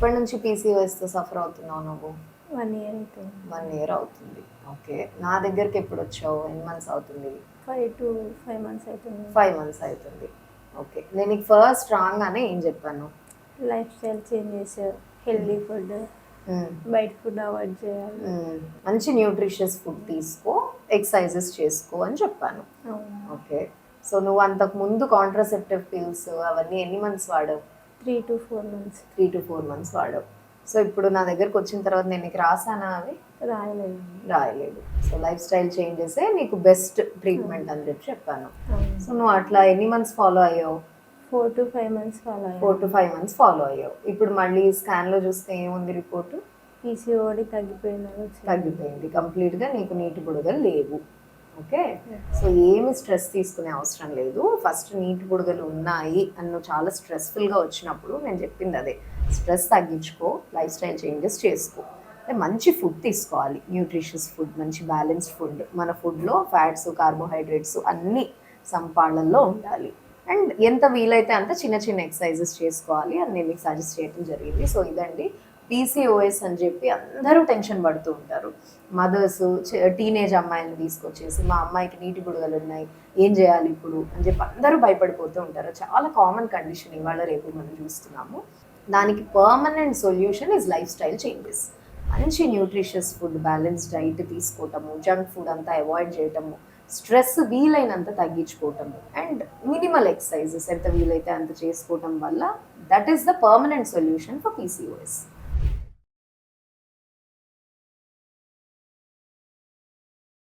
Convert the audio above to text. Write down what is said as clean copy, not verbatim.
ఎప్పటి నుంచి పీసీఓఎస్తో సఫర్ అవుతున్నావు నువ్వు? 1 year అవుతుంది. 1 year అవుతుంది. ఓకే. నా దగ్గరికి ఎప్పుడు వచ్చావు? ఎన్ని మంత్స్ అవుతుంది? 5 to 5 months అవుతుంది. 5 months అవుతుంది. ఓకే. నేను నీకు ఫస్ట్ రాగానే ఏం చెప్పాను? లైఫ్ స్టైల్ చేంజ్ చేసావు, హెల్దీ ఫుడ్, బయట ఫుడ్ అవాయిడ్ చేయాలి, మంచి న్యూట్రిషియస్ ఫుడ్ తీసుకో, ఎక్సర్సైజెస్ చేసుకో అని చెప్పాను. ఓకే. సో నువ్వు అంతకు ముందు కాంట్రాసెప్టివ్ పిల్స్ అవన్నీ ఎన్ని మంత్స్ వాడావు? 3 to 4 months. 3 to 4 months వాడావు. సో ఇప్పుడు నా దగ్గరకు వచ్చిన తర్వాత నేను నీకు రాసానా అవి? రాయలేదు. సో లైఫ్ స్టైల్ చేంజెసే నీకు బెస్ట్ ట్రీట్మెంట్ అని చెప్పాను. సో నువ్వు అట్లా ఎన్ని మంత్స్ ఫాలో అయ్యావు? 4 to 5 months ఫాలో అయ్యావు. 4 to 5 months ఫాలో అయ్యావు. ఇప్పుడు మళ్ళీ స్కాన్లో చూస్తే ఏముంది రిపోర్టు? పీసీఓడి తగ్గిపోయింది కంప్లీట్గా. నీకు నీటి బుడగలు లేవు. ఓకే. సో ఏమి స్ట్రెస్ తీసుకునే అవసరం లేదు. ఫస్ట్ నీటి బుడగలు ఉన్నాయి అని నువ్వు చాలా స్ట్రెస్ఫుల్గా వచ్చినప్పుడు నేను చెప్పింది అదే, స్ట్రెస్ తగ్గించుకో, లైఫ్ స్టైల్ చేంజెస్ చేసుకో, మంచి ఫుడ్ తీసుకోవాలి, న్యూట్రిషియస్ ఫుడ్, మంచి బ్యాలెన్స్డ్ ఫుడ్. మన ఫుడ్లో ఫ్యాట్స్, కార్బోహైడ్రేట్స్ అన్నీ సంపాళల్లో ఉండాలి. అండ్ ఎంత వీలైతే అంత చిన్న చిన్న ఎక్సర్సైజెస్ చేసుకోవాలి అని నేను మీకు సజెస్ట్ చేయడం జరిగింది. సో ఇదండి పీసీఓఎస్ అని చెప్పి అందరూ టెన్షన్ పడుతూ ఉంటారు. మదర్స్, టీనేజ్ అమ్మాయిలను తీసుకొచ్చేసి మా అమ్మాయికి నీటి బుడగలు ఉన్నాయి, ఏం చేయాలి ఇప్పుడు అని చెప్పి అందరూ భయపడిపోతూ ఉంటారు. చాలా కామన్ కండిషన్ ఇవాళ రేపు మనం చూస్తున్నాము. దానికి permanent solution is lifestyle changes. మంచి న్యూట్రిషియస్ ఫుడ్, బ్యాలెన్స్డ్ డైట్ తీసుకోవటము, జంక్ ఫుడ్ అంతా అవాయిడ్ చేయటము, స్ట్రెస్ వీలైనంత తగ్గించుకోవటము, అండ్ మినిమల్ ఎక్సర్సైజెస్ ఎంత వీలైతే అంత చేసుకోవటం వల్ల that is the permanent solution for PCOS.